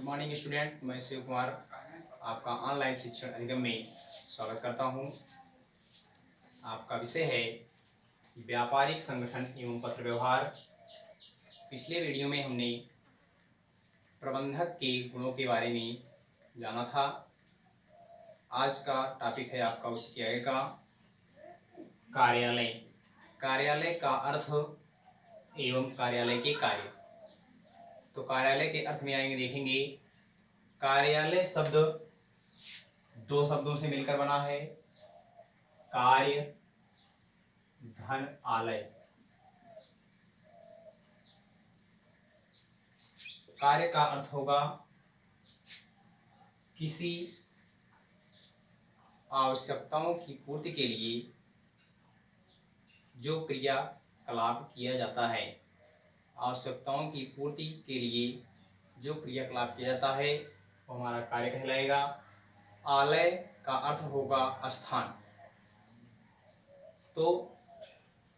Good morning student, मैं शिव कुमार आपका online शिक्षण अधिगम में स्वागत करता हूं। आपका विषय है व्यापारिक संगठन एवं पत्र व्यवहार। पिछले वीडियो में हमने प्रबंधक के गुणों के बारे में जाना था। आज का टॉपिक है आपका उसके आगे का कार्यालय। कार्यालय का अर्थ एवं कार्यालय के कार्य। तो कार्यालय के अर्थ में आएंगे, देखेंगे कार्यालय शब्द दो शब्दों से मिलकर बना है, कार्य धन आलय। कार्य का अर्थ होगा किसी आवश्यकताओं की पूर्ति के लिए जो क्रियाकलाप किया जाता है। आवश्यकताओं की पूर्ति के लिए जो क्रियाकलाप किया जाता है वो हमारा कार्य कहलाएगा। आलय का अर्थ होगा स्थान। तो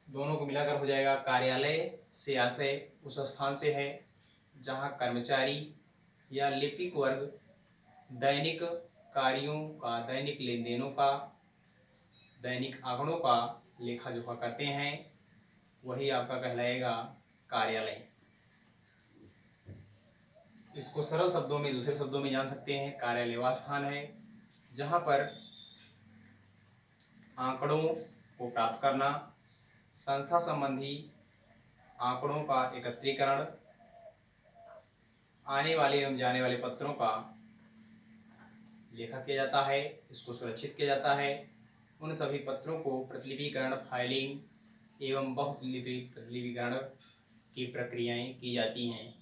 दोनों को मिलाकर हो जाएगा कार्यालय से आशय उस स्थान से है जहाँ कर्मचारी या लिपिक वर्ग दैनिक कार्यों का, दैनिक लेन देनों का, दैनिक आंकड़ों का लेखा जोखा करते हैं, वही आपका कहलाएगा कार्यालय। इसको सरल शब्दों में, दूसरे शब्दों में जान सकते हैं, कार्यालय वह स्थान है जहाँ पर आंकड़ों को प्राप्त करना, संस्था संबंधी आंकड़ों का एकत्रीकरण, आने वाले एवं जाने वाले पत्रों का लेखा किया जाता है, इसको सुरक्षित किया जाता है। उन सभी पत्रों को प्रतिलिपिकरण, फाइलिंग एवं बहुलिपि प्रतिलिपिकरण की प्रक्रियाएं की जाती हैं।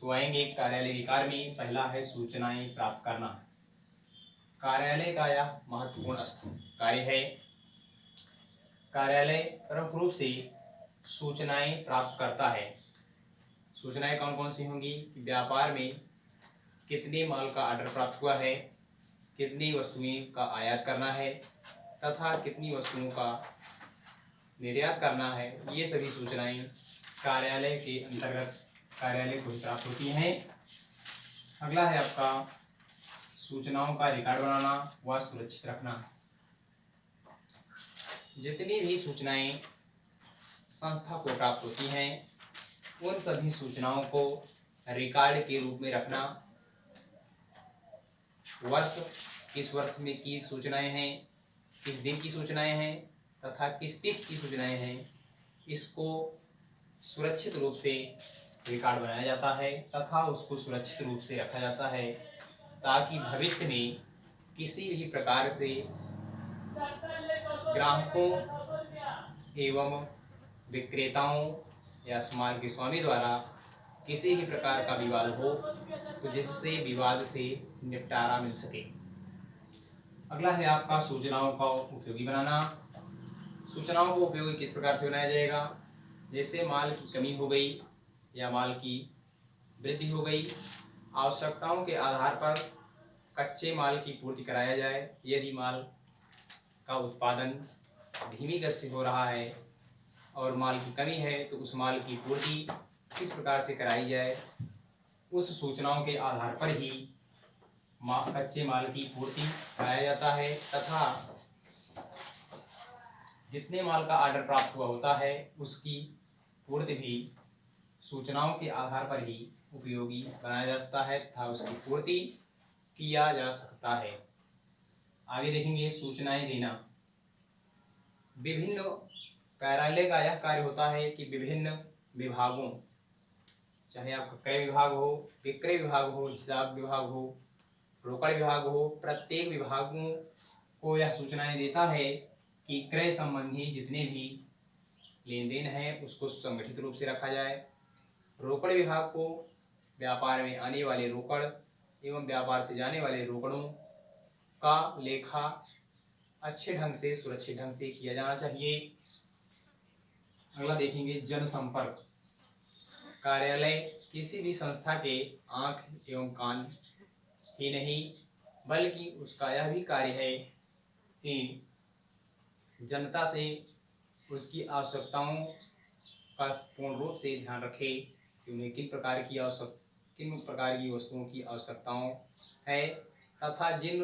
तो आएंगे कार्यालय के कार्य में। पहला है सूचनाएं प्राप्त करना। कार्यालय का यह महत्वपूर्ण कार्य है। कार्यालय प्रमुख रूप से सूचनाएं प्राप्त करता है। सूचनाएं कौन कौन सी होंगी? व्यापार में कितने माल का ऑर्डर प्राप्त हुआ है, कितनी वस्तुएं का आयात करना है तथा कितनी वस्तुओं का निर्यात करना है, ये सभी सूचनाएं कार्यालय के अंतर्गत कार्यालय को प्राप्त होती हैं। अगला है आपका सूचनाओं का रिकॉर्ड बनाना व सुरक्षित रखना। जितनी भी सूचनाएं संस्था को प्राप्त होती हैं उन सभी सूचनाओं को रिकॉर्ड के रूप में रखना। वर्ष, किस वर्ष में की सूचनाएं हैं, किस दिन की सूचनाएं हैं तथा किस तिथि की सूचनाएं हैं, इसको सुरक्षित रूप से रिकॉर्ड बनाया जाता है तथा उसको सुरक्षित रूप से रखा जाता है ताकि भविष्य में किसी भी प्रकार से ग्राहकों एवं विक्रेताओं या माल के स्वामी द्वारा किसी भी प्रकार का विवाद हो तो जिससे विवाद से निपटारा मिल सके। अगला है आपका सूचनाओं का उपयोगी बनाना। सूचनाओं को उपयोगी किस प्रकार से बनाया जाएगा? जैसे माल की कमी हो गई या माल की वृद्धि हो गई, आवश्यकताओं के आधार पर कच्चे माल की पूर्ति कराया जाए। यदि माल का उत्पादन धीमी गति से हो रहा है और माल की कमी है तो उस माल की पूर्ति किस प्रकार से कराई जाए, उस सूचनाओं के आधार पर ही कच्चे माल की पूर्ति कराया जाता है तथा जितने माल का ऑर्डर प्राप्त हुआ होता है उसकी पूर्ति भी सूचनाओं के आधार पर ही उपयोगी बनाया जाता है तथा उसकी पूर्ति किया जा सकता है। आगे देखेंगे सूचनाएं देना। विभिन्न कार्यालय का यह कार्य होता है कि विभिन्न विभागों, चाहे आपका क्रय विभाग हो, विक्रय विभाग हो, हिसाब विभाग हो, रोकड़ विभाग हो, प्रत्येक विभागों को यह सूचनाएं देता है कि क्रय संबंधी जितने भी लेन देन है उसको संगठित रूप से रखा जाए। रोकड़ विभाग को व्यापार में आने वाले रोकड़ एवं व्यापार से जाने वाले रोकड़ों का लेखा अच्छे ढंग से, सुरक्षित ढंग से किया जाना चाहिए। अगला देखेंगे जनसंपर्क। कार्यालय किसी भी संस्था के आँख एवं कान ही नहीं बल्कि उसका यह भी कार्य है कि जनता से उसकी आवश्यकताओं का पूर्ण रूप से ध्यान रखे कि उन्हें किन प्रकार की किन प्रकार की वस्तुओं की आवश्यकताओं है तथा जिन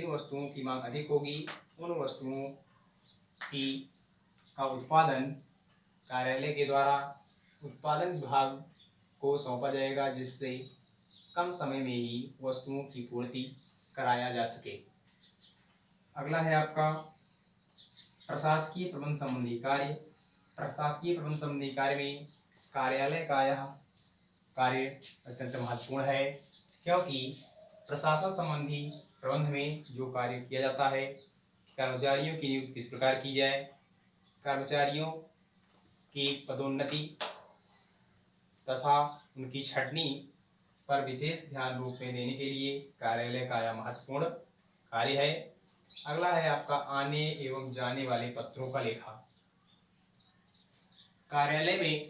वस्तुओं की मांग अधिक होगी उन वस्तुओं की का उत्पादन कार्यालय के द्वारा उत्पादन विभाग को सौंपा जाएगा, जिससे कम समय में ही वस्तुओं की पूर्ति कराया जा सके। अगला है आपका प्रशासकीय प्रबंध संबंधी कार्य। प्रशासकीय प्रबंध संबंधी कार्य में कार्यालय का यह कार्य अत्यंत महत्वपूर्ण है, क्योंकि प्रशासन संबंधी प्रबंध में जो कार्य किया जाता है, कर्मचारियों की नियुक्ति किस प्रकार की जाए, कर्मचारियों की पदोन्नति तथा उनकी छंटनी पर विशेष ध्यान रूप में देने के लिए कार्यालय का यह महत्वपूर्ण कार्य है। अगला है आपका आने एवं जाने वाले पत्रों का लेखा। कार्यालय में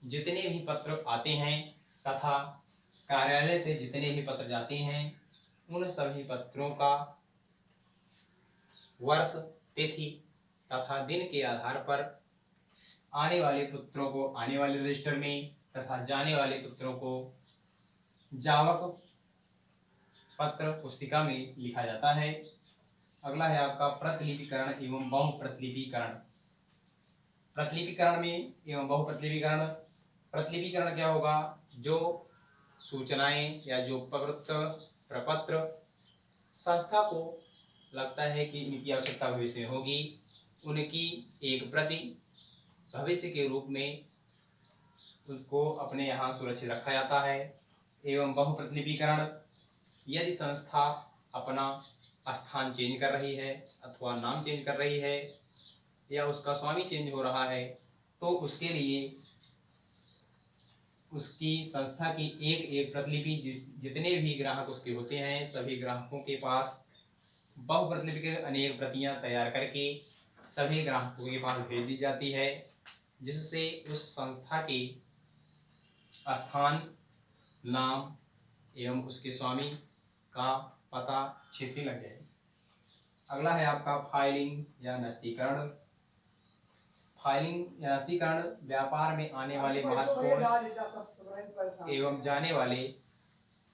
जितने भी पत्र आते हैं तथा कार्यालय से जितने भी पत्र जाते हैं, उन सभी पत्रों का वर्ष, तिथि तथा दिन के आधार पर आने वाले पत्रों को आने वाले रजिस्टर में तथा जाने वाले पत्रों को जावक पत्र पुस्तिका में लिखा जाता है। अगला है आपका प्रतिलिपिकरण एवं बहुप्रतिलिपिकरण। प्रतिलिपिकरण में एवं बहुप्रतिलिपिकरण, प्रतिलिपिकरण क्या होगा, जो सूचनाएं या जो प्रपत्र संस्था को लगता है कि इनकी आवश्यकता भविष्य में होगी, उनकी एक प्रति भविष्य के रूप में उसको अपने यहाँ सुरक्षित रखा जाता है। एवं बहुप्रतिलिपिकरण, यदि संस्था अपना स्थान चेंज कर रही है अथवा नाम चेंज कर रही है या उसका स्वामी चेंज हो रहा है, तो उसके लिए उसकी संस्था की एक एक प्रतिलिपि जितने भी ग्राहक उसके होते हैं, सभी ग्राहकों के पास बहुप्रतिलिपि की अनेक प्रतियां तैयार करके सभी ग्राहकों के पास भेज दी जाती है, जिससे उस संस्था के स्थान, नाम एवं उसके स्वामी का पता अच्छे से लग जाए। अगला है आपका फाइलिंग या नस्तीकरण। फाइलिंग या नस्तीकरण व्यापार में आने वाले महत्वपूर्ण एवं जाने वाले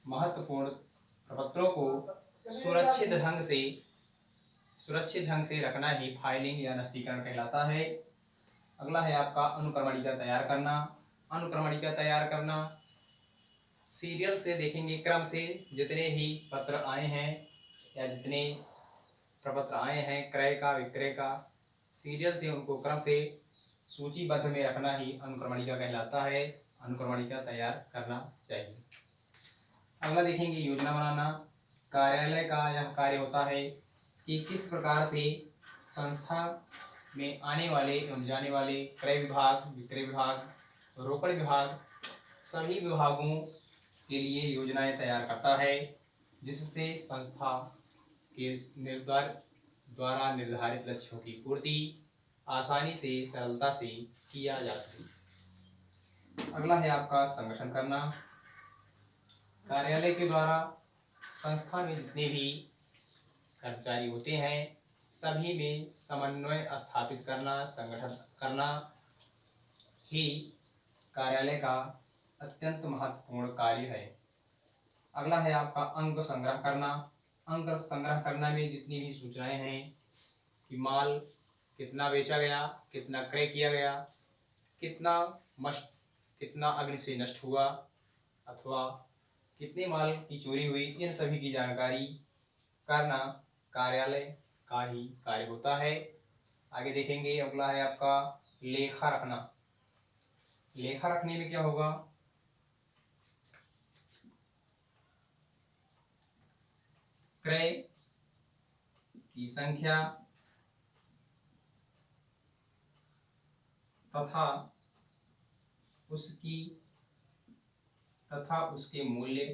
महत्वपूर्ण प्रपत्रों को सुरक्षित ढंग से रखना ही फाइलिंग या नस्तीकरण कहलाता है। अगला है आपका अनुक्रमणिका तैयार करना। अनुक्रमणिका तैयार करना, सीरियल से देखेंगे, क्रम से जितने भी पत्र आए हैं या जितने प्रपत्र आए हैं क्रय का विक्रय का, सीरियल से उनको क्रम से सूचीबद्ध में रखना ही अनुक्रमणिका कहलाता है। अनुक्रमणिका तैयार करना चाहिए। अगला देखेंगे योजना बनाना। कार्यालय का यह कार्य होता है कि किस प्रकार से संस्था में आने वाले एवं जाने वाले क्रय विभाग, विक्रय विभाग, रोकड़ विभाग, सभी विभागों के लिए योजनाएं तैयार करता है, जिससे संस्था के द्वारा निर्धारित लक्ष्यों की पूर्ति आसानी से, सरलता से किया जा सके। अगला है आपका संगठन करना। कार्यालय के द्वारा संस्था में जितने भी कर्मचारी होते हैं, सभी में समन्वय स्थापित करना, संगठन करना ही कार्यालय का अत्यंत महत्वपूर्ण कार्य है। अगला है आपका अंक संग्रह करना। अंक संग्रह करना में जितनी भी सूचनाएं हैं कि माल कितना बेचा गया, कितना क्रय किया गया, कितना अग्नि से नष्ट हुआ अथवा कितने माल की चोरी हुई, इन सभी की जानकारी करना कार्यालय का ही कार्य होता है। आगे देखेंगे, अगला है आपका लेखा रखना। लेखा रखने में क्या होगा, क्रय की संख्या तथा उसके मूल्य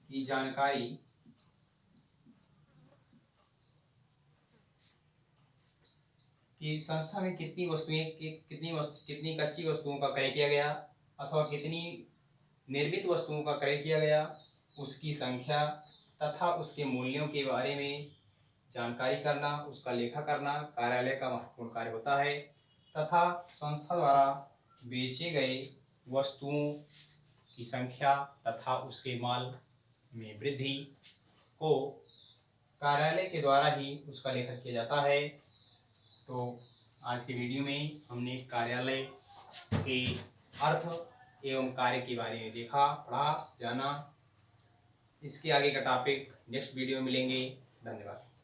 की जानकारी कि संस्था में कितनी कच्ची वस्तुओं का क्रय किया गया अथवा कितनी निर्मित वस्तुओं का क्रय किया गया, उसकी संख्या तथा उसके मूल्यों के बारे में जानकारी करना, उसका लेखा करना कार्यालय का महत्वपूर्ण कार्य होता है। तथा संस्था द्वारा बेचे गए वस्तुओं की संख्या तथा उसके माल में वृद्धि को कार्यालय के द्वारा ही उसका लेखन किया जाता है। तो आज के वीडियो में हमने कार्यालय के अर्थ एवं कार्य के बारे में देखा, पढ़ा, जाना। इसके आगे का टॉपिक नेक्स्ट वीडियो में मिलेंगे। धन्यवाद।